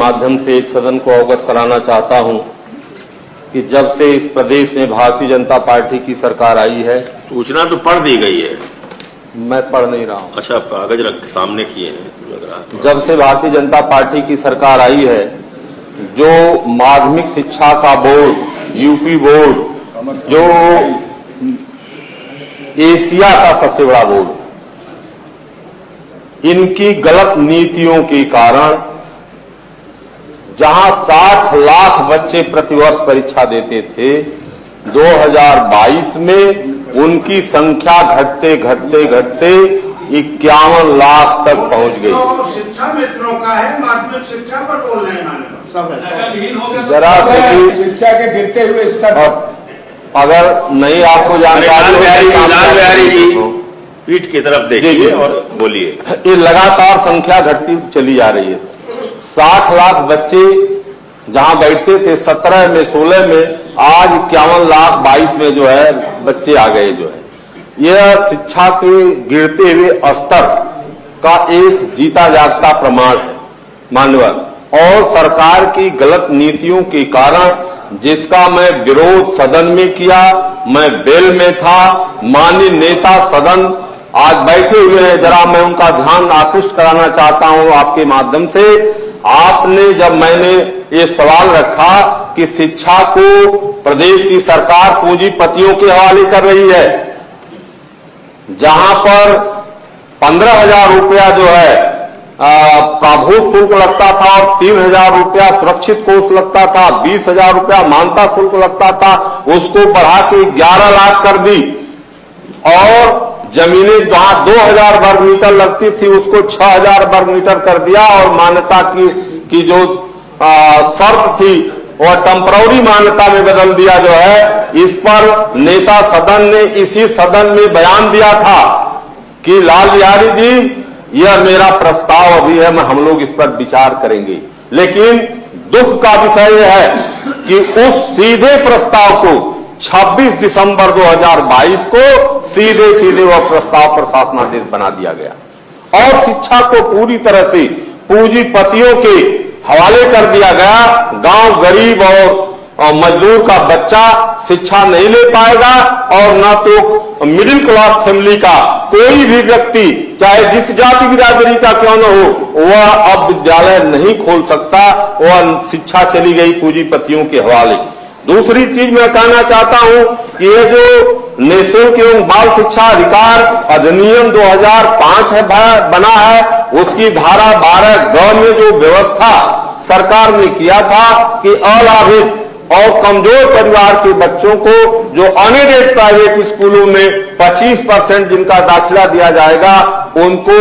माध्यम से सदन को अवगत कराना चाहता हूं कि जब से इस प्रदेश में भारतीय जनता पार्टी की सरकार आई है। सूचना तो पढ़ दी गई है। मैं पढ़ नहीं रहा हूं। अच्छा, कागज रख सामने किए हैं तो लग रहा है। जब से भारतीय जनता पार्टी की सरकार आई है, जो माध्यमिक शिक्षा का बोर्ड, यूपी बोर्ड, जो एशिया का सबसे बड़ा बोर्ड, इनकी गलत नीतियों के कारण जहां 60 लाख बच्चे प्रतिवर्ष परीक्षा देते थे, 2022 में उनकी संख्या घटते घटते घटते 51 लाख तक पहुंच गई। शिक्षा मित्रों का है, माध्यमिक शिक्षा पर बोल रहे हैं जरा शिक्षा के गिरते हुए स्तर। अगर नहीं आपको जानकारी जी पीठ की तरफ देखिए और बोलिए। ये लगातार संख्या घटती चली जा रही है। 60 लाख बच्चे जहां बैठते थे 17 में, 16 में, आज 51 लाख 22 में जो है बच्चे आ गए। जो है यह शिक्षा के गिरते हुए स्तर का एक जीता जागता प्रमाण है मान्यवर। और सरकार की गलत नीतियों के कारण जिसका मैं विरोध सदन में किया, मैं बेल में था, माननीय नेता सदन आज बैठे हुए हैं, जरा मैं उनका ध्यान आकृष्ट कराना चाहता हूं आपके माध्यम से। आपने जब मैंने ये सवाल रखा कि शिक्षा को प्रदेश की सरकार पूंजीपतियों के हवाले कर रही है, जहां पर 15,000 रुपया जो है प्राभूत शुल्क लगता था और 3,000 रुपया सुरक्षित कोष लगता था, 20,000 रुपया मान्यता शुल्क लगता था, उसको बढ़ा के 11 लाख कर दी। और जमीनें जहां 2,000 वर्ग मीटर लगती थी उसको 6,000 वर्ग मीटर कर दिया। और मान्यता की जो शर्त थी वह टेम्पररी मान्यता में बदल दिया। जो है इस पर नेता सदन ने इसी सदन में बयान दिया था कि लाल बिहारी जी, यह मेरा प्रस्ताव अभी है, हम लोग इस पर विचार करेंगे। लेकिन दुख का विषय यह है कि उस सीधे प्रस्ताव को 26 दिसंबर 2022 को सीधे वह प्रस्ताव पर शासनादेश बना दिया गया और शिक्षा को पूरी तरह से पूंजीपतियों के हवाले कर दिया गया। गांव गरीब और मजदूर का बच्चा शिक्षा नहीं ले पाएगा और न तो मिडिल क्लास फैमिली का कोई भी व्यक्ति, चाहे जिस जाति बिरादरी का क्यों न हो, वह अब विद्यालय नहीं खोल सकता। वह शिक्षा चली गई पूंजीपतियों के हवाले। दूसरी चीज मैं कहना चाहता हूं कि ये जो निःशुल्क एवं बाल शिक्षा अधिकार अधिनियम 2005 बना है, उसकी धारा 12(ग) में जो व्यवस्था सरकार ने किया था कि अलाभित और कमजोर परिवार के बच्चों को जो अनएडेड प्राइवेट स्कूलों में 25% जिनका दाखिला दिया जाएगा, उनको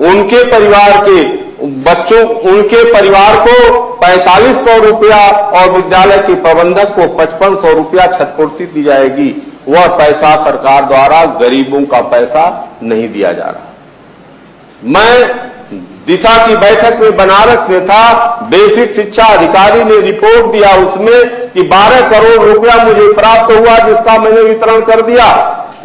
उनके परिवार के बच्चों, उनके परिवार को 4500 रुपया और विद्यालय के प्रबंधक को 5500 रुपया क्षतिपूर्ति दी जाएगी। वह पैसा सरकार द्वारा गरीबों का पैसा नहीं दिया जा रहा। मैं दिशा की बैठक में बनारस में था, बेसिक शिक्षा अधिकारी ने रिपोर्ट दिया उसमें कि 12 करोड़ रुपया मुझे प्राप्त हुआ, जिसका मैंने वितरण कर दिया।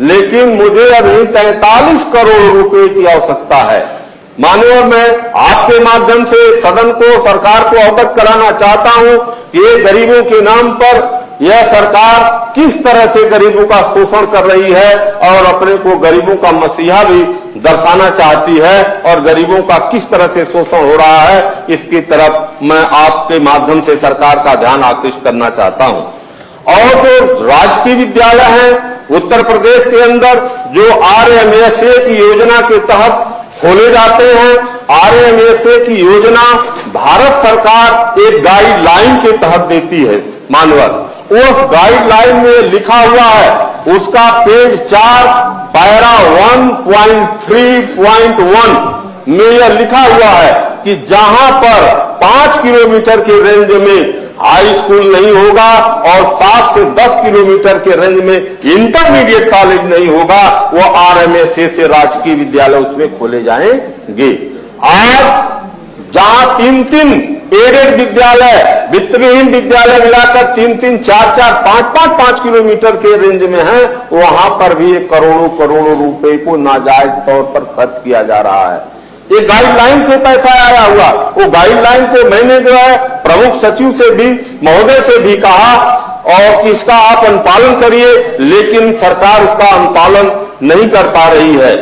लेकिन मुझे अभी 43 करोड़ रुपए की आवश्यकता है। माननीय, मैं आपके माध्यम से सदन को, सरकार को अवगत कराना चाहता हूं कि ये गरीबों के नाम पर यह सरकार किस तरह से गरीबों का शोषण कर रही है और अपने को गरीबों का मसीहा भी दर्शाना चाहती है और गरीबों का किस तरह से शोषण हो रहा है, इसकी तरफ मैं आपके माध्यम से सरकार का ध्यान आकृष्ट करना चाहता हूं। और जो राजकीय विद्यालय हैं उत्तर प्रदेश के अंदर, जो RMSA की योजना के तहत खोले जाते हैं, RMSA की योजना भारत सरकार एक गाइडलाइन के तहत देती है मानवर। उस गाइडलाइन में लिखा हुआ है, उसका पेज 4 पैरा 1.3.1 में यह लिखा हुआ है कि जहां पर 5 किलोमीटर के रेंज में हाई स्कूल नहीं होगा और 7 से 10 किलोमीटर के रेंज में इंटरमीडिएट कॉलेज नहीं होगा, वो RMSA से राजकीय विद्यालय उसमें खोले जाएंगे। आज जहां 3-3 एडेड विद्यालय, वित्तविहीन विद्यालय मिलाकर 3-3, 4-4, 5-5 किलोमीटर के रेंज में है, वहां पर भी करोड़ों रुपए को नाजायज तौर पर खर्च किया जा रहा है। ये गाइडलाइन से पैसा आया हुआ। वो गाइडलाइन को मैंने जो है प्रमुख सचिव से भी, महोदय से भी कहा और कि इसका आप अनुपालन करिए, लेकिन सरकार उसका अनुपालन नहीं कर पा रही है।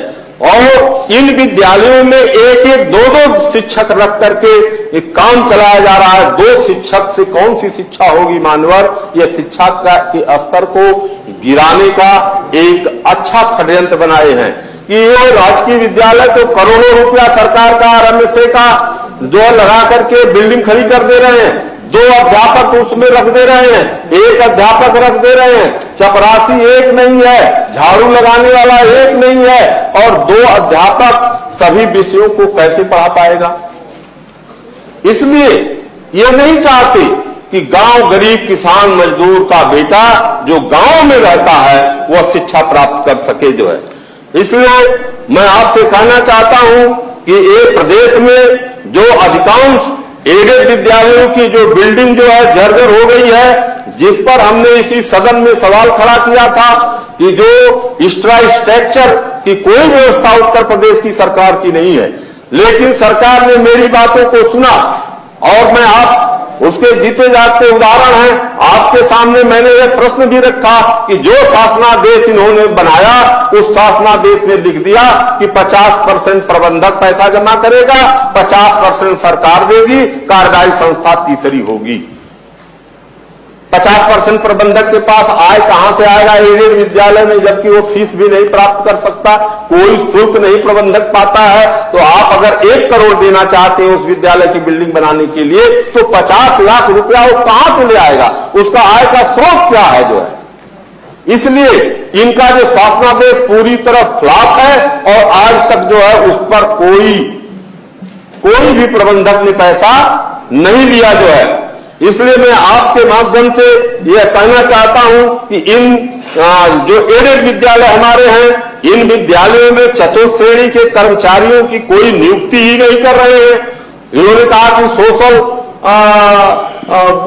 और इन विद्यालयों में एक एक दो दो शिक्षक रख करके एक काम चलाया जा रहा है। 2 शिक्षक से कौन सी शिक्षा होगी मानवर? यह शिक्षा के स्तर को गिराने का एक अच्छा षड्यंत्र बनाए हैं कि ये राजकीय विद्यालय तो करोड़ों रुपया सरकार का, RMSA का जो लगा करके बिल्डिंग खड़ी कर दे रहे हैं। 2 अध्यापक उसमें रख दे रहे हैं, 1 अध्यापक रख दे रहे हैं, चपरासी 1 नहीं है, झाड़ू लगाने वाला 1 नहीं है, और 2 अध्यापक सभी विषयों को कैसे पढ़ा पाएगा? इसलिए ये नहीं चाहते कि गांव गरीब किसान मजदूर का बेटा जो गांव में रहता है वह शिक्षा प्राप्त कर सके जो है। इसलिए मैं आपसे कहना चाहता हूं कि एक प्रदेश में जो अधिकांश एडेड विद्यालयों की जो बिल्डिंग जो है जर्जर हो गई है, जिस पर हमने इसी सदन में सवाल खड़ा किया था कि जो इंफ्रास्ट्रक्चर की कोई व्यवस्था उत्तर प्रदेश की सरकार की नहीं है, लेकिन सरकार ने मेरी बातों को सुना और मैं आप उसके जीते जागते उदाहरण हैं। आपके सामने मैंने यह प्रश्न भी रखा कि जो शासनादेश इन्होंने बनाया उस शासनादेश में लिख दिया कि 50% प्रबंधक पैसा जमा करेगा, 50% सरकार देगी, कार्यदायी संस्था तीसरी होगी। 50% प्रबंधक के पास आय कहां से आएगा एडेड विद्यालय में, जबकि वो फीस भी नहीं प्राप्त कर सकता, कोई शुल्क नहीं प्रबंधक पाता है। तो आप अगर 1 करोड़ देना चाहते हैं उस विद्यालय की बिल्डिंग बनाने के लिए तो 50 लाख रुपया वो कहां से ले आएगा? उसका आय का स्रोत क्या है जो है? इसलिए इनका जो शासनादेश पूरी तरह फ्लॉप है और आज तक जो है उस पर कोई भी प्रबंधक ने पैसा नहीं लिया जो है। इसलिए मैं आपके माध्यम से यह कहना चाहता हूं कि इन जो एडेड विद्यालय हमारे हैं, इन विद्यालयों में चतुर्थ श्रेणी के कर्मचारियों की कोई नियुक्ति ही नहीं कर रहे हैं। इन्होंने कहा कि सोशल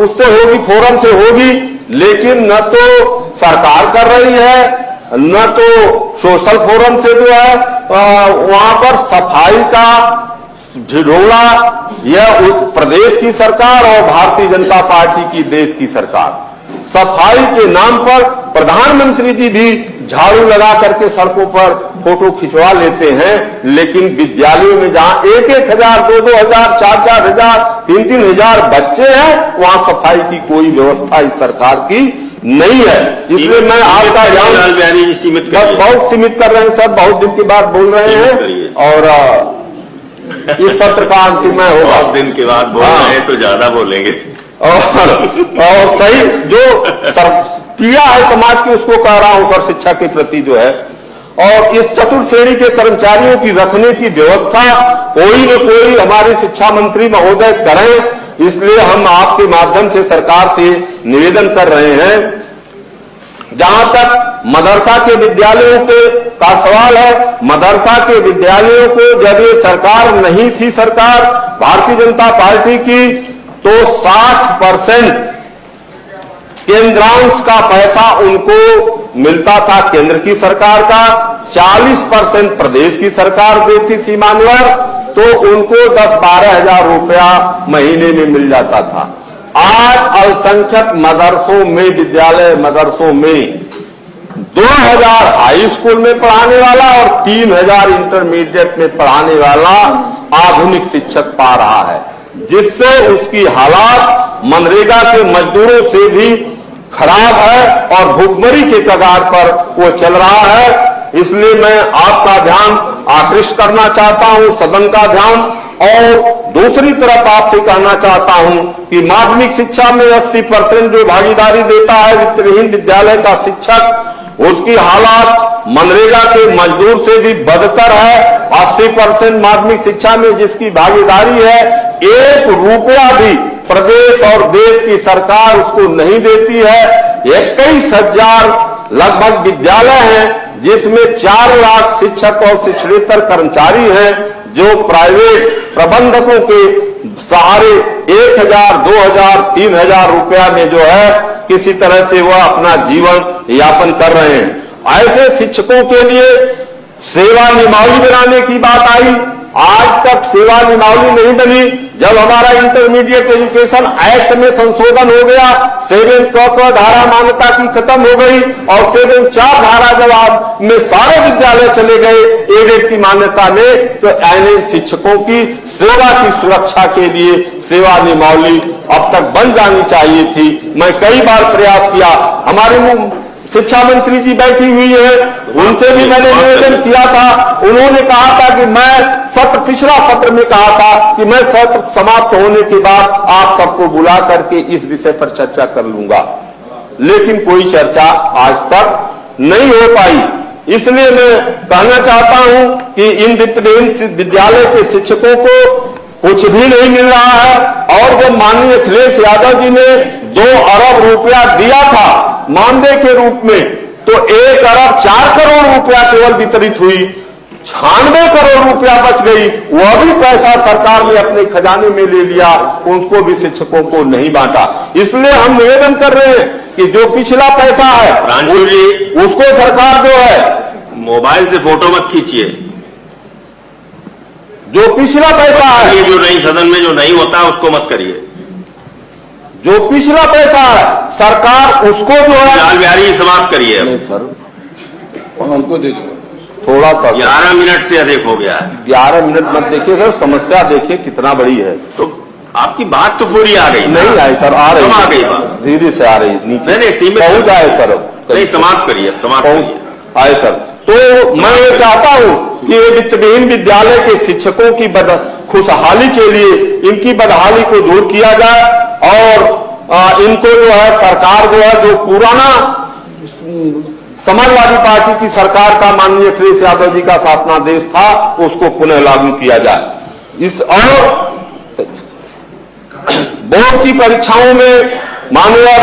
उससे होगी, फोरम से होगी, लेकिन न तो सरकार कर रही है न तो सोशल फोरम से जो है वहां पर सफाई का ढिढोला यह प्रदेश की सरकार और भारतीय जनता पार्टी की देश की सरकार। सफाई के नाम पर प्रधानमंत्री जी भी झाड़ू लगा करके सड़कों पर फोटो खिंचवा लेते हैं, लेकिन विद्यालयों में जहां 1-1 हजार, 2-2 हजार, 4-4 हजार, 3-3 हजार बच्चे हैं, वहां सफाई की कोई व्यवस्था इस सरकार की नहीं है। इसलिए मैं आपका ध्यान सीमित बहुत सीमित कर रहे हैं सर, बहुत दिन के बाद बोल रहे हैं और इस सत्र का अंतिम में होगा। बहुत दिन के बाद बोल रहे हैं तो ज्यादा बोलेंगे और सही जो पीड़ा है समाज की उसको कह रहा हूं सर, शिक्षा के प्रति जो है। और इस चतुर्थ श्रेणी के कर्मचारियों की रखने की व्यवस्था कोई न कोई हमारे शिक्षा मंत्री महोदय करें। इसलिए हम आपके माध्यम से सरकार से निवेदन कर रहे हैं, जहां तक मदरसा के विद्यालयों का सवाल है, मदरसा के विद्यालयों को जब ये सरकार नहीं थी, सरकार भारतीय जनता पार्टी की, तो 60% केंद्रांश का पैसा उनको मिलता था केंद्र की सरकार का, 40% प्रदेश की सरकार देती थी मानवर, तो उनको 10-12 हजार रुपया महीने में मिल जाता था। आज अल्पसंख्यक मदरसों में, विद्यालय मदरसों में 2000 हाई स्कूल में पढ़ाने वाला और 3000 इंटरमीडिएट में पढ़ाने वाला आधुनिक शिक्षक पा रहा है, जिससे उसकी हालात मनरेगा के मजदूरों से भी खराब है और भूखमरी के कगार पर वो चल रहा है। इसलिए मैं आपका ध्यान आकृष्ट करना चाहता हूं, सदन का ध्यान, और दूसरी तरफ आपसे कहना चाहता हूं कि माध्यमिक शिक्षा में 80% जो भागीदारी देता है वित्तविहीन विद्यालय का शिक्षक, उसकी हालात मनरेगा के मजदूर से भी बदतर है। 80% माध्यमिक शिक्षा में जिसकी भागीदारी है, 1 रुपया भी प्रदेश और देश की सरकार उसको नहीं देती है। 21,000 लगभग विद्यालय हैं, जिसमें 4 लाख शिक्षक और शिक्षणेतर कर्मचारी हैं, जो प्राइवेट प्रबंधकों के सहारे 1,000, 2,000, 3,000 रुपया में जो है किसी तरह से वह अपना जीवन यापन कर रहे हैं। ऐसे शिक्षकों के लिए सेवा नियमावली बनाने की बात आई, आज तक सेवा नियमावली नहीं बनी। जब हमारा इंटरमीडिएट एजुकेशन एक्ट में संशोधन हो गया, 7(क) धारा मान्यता की खत्म हो गई और 7(4) धारा जब आप में सारे विद्यालय चले गए 1 की मान्यता में, तो ऐसे शिक्षकों की सेवा की सुरक्षा के लिए सेवा नियमावली अब तक बन जानी चाहिए थी। मैं कई बार प्रयास किया, हमारे शिक्षा मंत्री जी बैठी हुई है, उनसे भी मैंने निवेदन किया था। उन्होंने कहा था कि मैं पिछला सत्र में कहा था कि मैं सत्र समाप्त होने के बाद आप सबको बुला करके इस विषय पर चर्चा कर लूंगा, लेकिन कोई चर्चा आज तक नहीं हो पाई। इसलिए मैं कहना चाहता हूं कि इन वित्तहीन विद्यालय के शिक्षकों को कुछ भी नहीं मिल रहा है। और जब माननीय अखिलेश यादव जी ने 2 अरब रुपया दिया था मानदेय के रूप में, तो 1 अरब 4 करोड़ रुपया केवल वितरित हुई, 96 करोड़ रुपया बच गई। वह भी पैसा सरकार ने अपने खजाने में ले लिया, उनको भी शिक्षकों को नहीं बांटा। इसलिए हम निवेदन कर रहे हैं कि जो पिछला पैसा है प्रांशु जी, उसको सरकार जो है मोबाइल से फोटो मत खींचिए। जो पिछला पैसा है, ये जो नहीं सदन में जो नहीं होता उसको मत करिए। जो पिछला पैसा है सरकार उसको जो है लाल बिहारी समाप्त करिए अब। नहीं सर, हमको देखो थोड़ा सा 11 मिनट से अधिक हो गया है। 11 मिनट मत देखिए सर, समस्या देखिए कितना बड़ी है। तो आपकी बात तो पूरी आ गई। नहीं आई सर, आ रही कब आ है, गई बात? धीरे से आ रही है, नीचे नहीं, सीमित पहुंच आए सर। नहीं, समाप्त करिए, समाप्त करिए। आए सर, तो मैं ये चाहता हूं कि ये वित्तहीन विद्यालय के शिक्षकों की खुशहाली के लिए इनकी बदहाली को दूर किया जाए और इनको जो है सरकार जो है जो पुराना समाजवादी पार्टी की सरकार का माननीय अखिलेश यादव जी का शासनादेश था उसको पुनः लागू किया जाए। इस और बोर्ड की परीक्षाओं में मानवर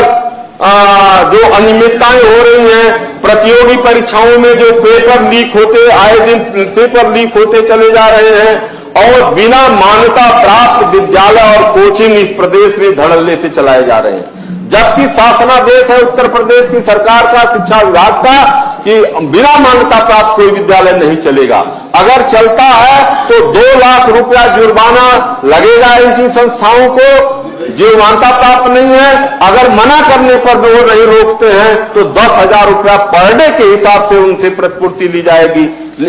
जो अनियमितताएं हो रही हैं, प्रतियोगी परीक्षाओं में जो पेपर लीक होते आए दिन पेपर लीक होते चले जा रहे हैं और बिना मान्यता प्राप्त विद्यालय और कोचिंग इस प्रदेश में धड़ल्ले से चलाए जा रहे हैं, जबकि शासनादेश है उत्तर प्रदेश की सरकार का शिक्षा विभाग का कि बिना मान्यता प्राप्त कोई विद्यालय नहीं चलेगा। अगर चलता है तो 2 लाख रुपया जुर्माना लगेगा इनकी संस्थाओं को, जो मान्यता प्राप्त नहीं है। अगर मना करने पर वो नहीं रोकते हैं तो 10,000 रुपया पर डे के हिसाब से उनसे प्रतिपूर्ति ली जाएगी।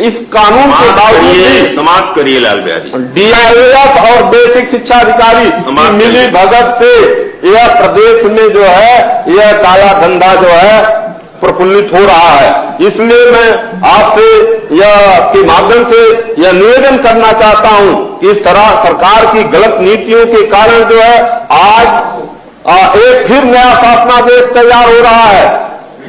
इस कानून के बावजूद समाप्त करिए लाल बिहारी। DIAS और बेसिक शिक्षा अधिकारी की मिली भगत से यह प्रदेश में जो है यह काला धंधा जो है प्रफुल्लित हो रहा है। इसलिए मैं आपसे यह के माध्यम से यह निवेदन करना चाहता हूं कि सरकार की गलत नीतियों के कारण जो है आज एक फिर नया शासनादेश तैयार हो रहा है,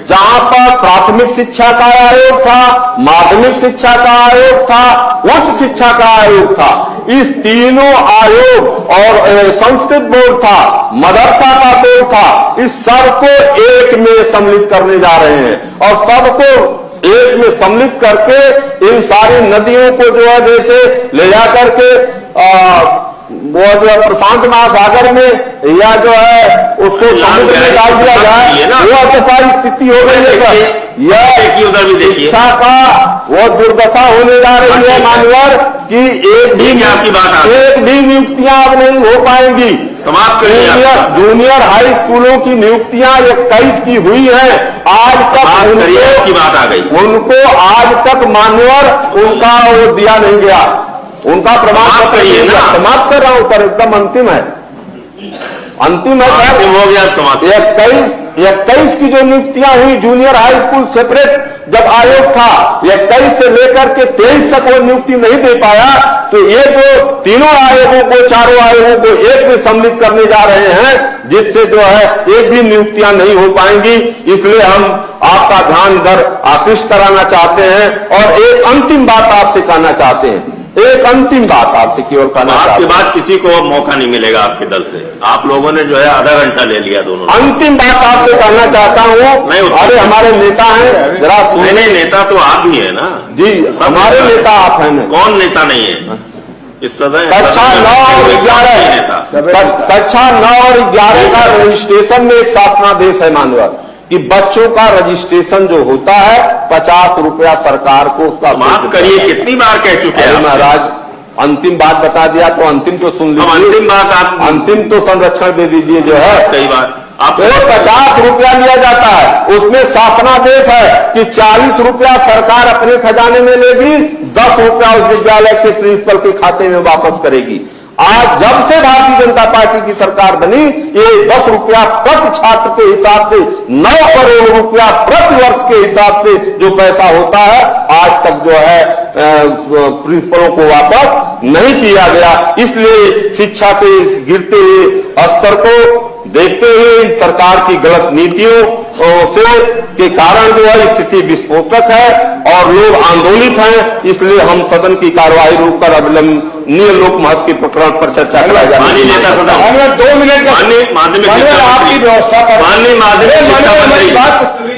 जहां पर प्राथमिक शिक्षा का आयोग था, माध्यमिक शिक्षा का आयोग था, उच्च शिक्षा का आयोग था। इस तीनों आयोग और संस्कृत बोर्ड था, मदरसा का बोर्ड था, इस सबको एक में सम्मिलित करने जा रहे हैं और सबको एक में सम्मिलित करके इन सारी नदियों को जो है जैसे ले जा करके वो जो है प्रशांत महासागर में या जो है उसको समुद्र में डाल दिया जाए, वो तो सारी स्थिति हो गई है। यह उधर भी देखिए शिक्षा का वो दुर्दशा होने जा रही है मानवर कि एक भी नियुक्तियां अब नहीं हो पाएंगी। समाप्त करिए। जूनियर हाई स्कूलों की नियुक्तियां 21 की हुई है, आज तक की बात आ गई, उनको आज तक मानवर उनका वो दिया नहीं गया, उनका प्रमाण करिए ना। समाप्त कर रहा हूं सर, एकदम अंतिम है, अंतिम है सर, हो गया समाप्त। 21 की जो नियुक्तियां हुई जूनियर हाई स्कूल सेपरेट जब आयोग था 21 से लेकर के 23 तक वो नियुक्ति नहीं दे पाया, तो ये जो तीनों आयोगों को चारों आयोगों को एक में सम्मिलित करने जा रहे हैं, जिससे जो है एक भी नियुक्तियां नहीं हो पाएंगी। इसलिए हम आपका ध्यान इधर आकृष्ट कराना चाहते हैं और एक अंतिम बात आपसे कहना चाहते हैं, एक अंतिम बात आपसे केवल कहना चाहते हैं। आपके बाद किसी को अब मौका नहीं मिलेगा आपके दल से, आप लोगों ने जो है आधा घंटा ले लिया दोनों। अंतिम बात आपसे कहना चाहता हूँ, अरे हमारे नेता हैं जरा नहीं, नेता तो आप ही है ना जी, हमारे नेता आप हैं। कौन नेता नहीं है इस सदन? कक्षा 9 और 11 का रजिस्ट्रेशन में एक शासनादेश है मानवर कि बच्चों का रजिस्ट्रेशन जो होता है 50 रुपया सरकार को उसका माफ करिए, कितनी बार कह चुके हैं महाराज, अंतिम बात बता दिया तो अंतिम तो सुन हम लीजिए। अंतिम बात आप अंतिम तो संरक्षण दे दीजिए जो है। कई बार आप तो 50 रुपया लिया जाता है, उसमें शासनादेश है कि 40 रुपया सरकार अपने खजाने में लेगी, 10 रुपया उस विद्यालय के प्रिंसिपल के खाते में वापस करेगी। आज जब से भारतीय जनता पार्टी की सरकार बनी, ये 10 रुपया प्रति छात्र के हिसाब से 9 करोड़ रुपया प्रति वर्ष के हिसाब से जो पैसा होता है, आज तक जो है प्रिंसिपलों को वापस नहीं किया गया। इसलिए शिक्षा के इस गिरते हुए स्तर को देखते हुए सरकार की गलत नीतियों से के कारण जो है स्थिति विस्फोटक है और लोग आंदोलित हैं। इसलिए हम सदन की कार्यवाही रोककर अविलंबनीय लोक महत्व के प्रकरण पर चर्चा कराई जा माननीय नेता सदन, हमें 2 मिनट का माननीय माध्यमिक माननीय शिक्षा आपकी मंत्री, व्यवस्था पर माननीय माध्यमिक शिक्षा मंत्री,